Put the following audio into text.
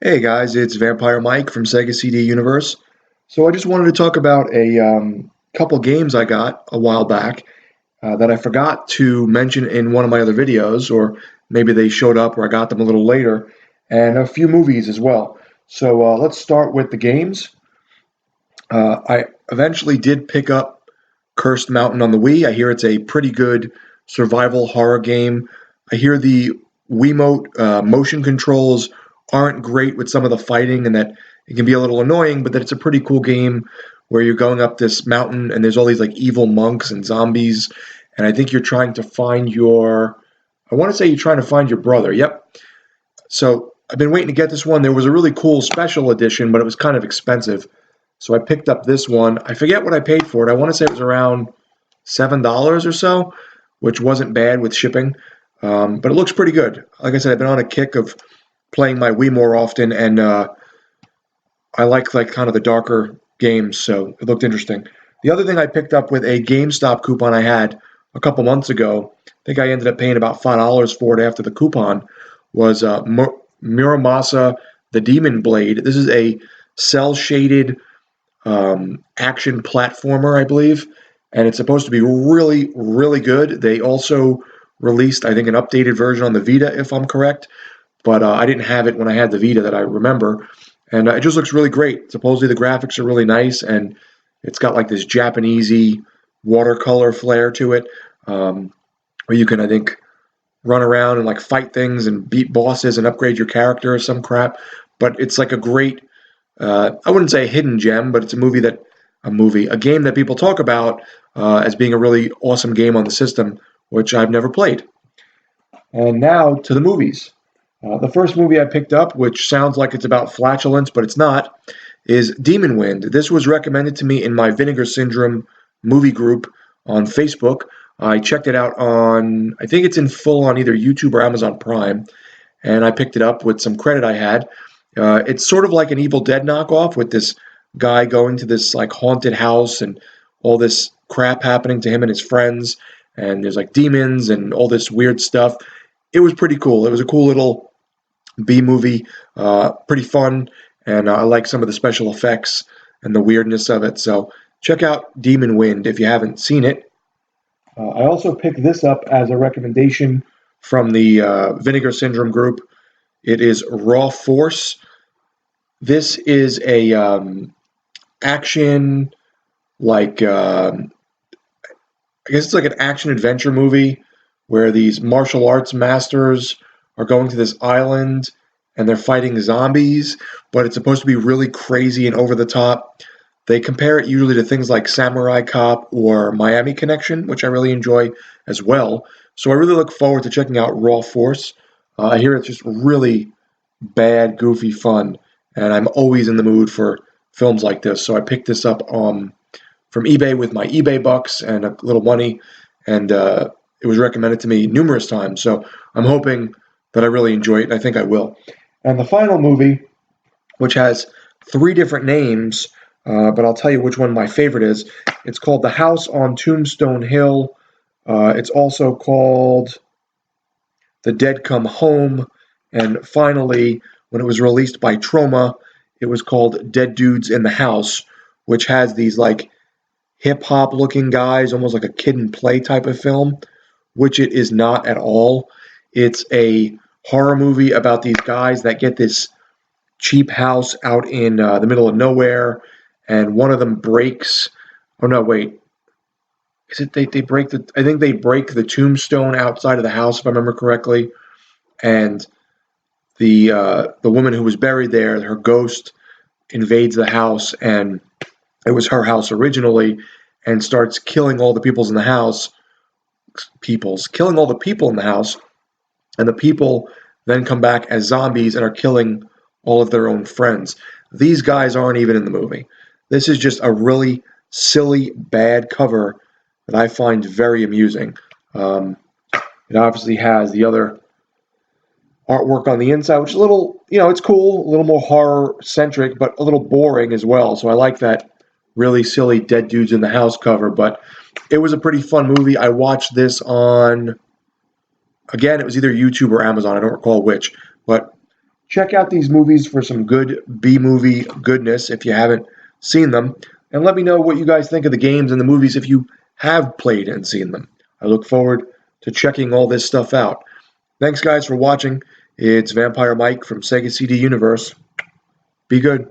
Hey guys, it's Vampire Mike from Sega CD Universe. So I just wanted to talk about a couple games I got a while back that I forgot to mention in one of my other videos, or maybe they showed up or I got them a little later, and a few movies as well. So let's start with the games. I eventually did pick up Cursed Mountain on the Wii. I hear it's a pretty good survival horror game. I hear the Wiimote motion controls aren't great with some of the fighting and that it can be a little annoying, but that it's a pretty cool game where you're going up this mountain and there's all these like evil monks and zombies. And I think you're trying to find I want to say you're trying to find your brother. Yep. So I've been waiting to get this one. There was a really cool special edition, but it was kind of expensive. So I picked up this one. I forget what I paid for it. I want to say it was around $7 or so, which wasn't bad with shipping. But it looks pretty good. Like I said, I've been on a kick of playing my Wii more often, and I like kind of the darker games, so it looked interesting. The other thing I picked up with a GameStop coupon I had a couple months ago, I think I ended up paying about $5 for it after the coupon, was Muramasa the Demon Blade. This is a cell shaded action platformer, I believe, and it's supposed to be really, really good. They also released, I think, an updated version on the Vita, if I'm correct, but I didn't have it when I had the Vita that I remember, and it just looks really great. Supposedly the graphics are really nice, and it's got like this Japanesey watercolor flair to it, where you can, I think, run around and like fight things and beat bosses and upgrade your character or some crap. But it's like a great, I wouldn't say a hidden gem, but it's a game that people talk about as being a really awesome game on the system, which I've never played. And now to the movies. The first movie I picked up, which sounds like it's about flatulence, but it's not, is Demon Wind. This was recommended to me in my Vinegar Syndrome movie group on Facebook. I checked it out on, I think it's in full on either YouTube or Amazon Prime, and I picked it up with some credit I had. It's sort of like an Evil Dead knockoff with this guy going to this like haunted house and all this crap happening to him and his friends, and there's like demons and all this weird stuff. It was pretty cool. It was a cool little B movie, pretty fun, and I like some of the special effects and the weirdness of it. So check out Demon Wind if you haven't seen it. I also picked this up as a recommendation from the Vinegar Syndrome group. It is Raw Force. This is a action, like I guess it's like an action adventure movie where these martial arts masters are going to this island and they're fighting zombies, but it's supposed to be really crazy and over the top. They compare it usually to things like Samurai Cop or Miami Connection, which I really enjoy as well. So I really look forward to checking out Raw Force. I hear it's just really bad, goofy fun, and I'm always in the mood for films like this. So I picked this up from eBay with my eBay bucks and a little money, and it was recommended to me numerous times. So I'm hoping that I really enjoy it, and I think I will. And the final movie, which has three different names, but I'll tell you which one my favorite is. It's called The House on Tombstone Hill. It's also called The Dead Come Home. And finally, when it was released by Troma, it was called Dead Dudes in the House, which has these like hip hop looking guys, almost like a Kid and Play type of film, which it is not at all. It's a horror movie about these guys that get this cheap house out in the middle of nowhere, and one of them breaks. Oh no, wait. Is it they break the? I think they break the tombstone outside of the house, if I remember correctly, and the woman who was buried there, her ghost invades the house, and it was her house originally, and starts killing all the peoples in the house. Killing all the people in the house, and the people then come back as zombies and are killing all of their own friends. These guys aren't even in the movie. This is just a really silly, bad cover that I find very amusing. It obviously has the other artwork on the inside, which is a little, it's cool, a little more horror-centric, but a little boring as well. So I like that really silly Dead Dudes in the House cover, but it was a pretty fun movie. I watched this on, again, it was either YouTube or Amazon. I don't recall which, but check out these movies for some good B-movie goodness if you haven't seen them, and let me know what you guys think of the games and the movies if you have played and seen them. I look forward to checking all this stuff out. Thanks, guys, for watching. It's Vampire Mike from Sega CD Universe. Be good.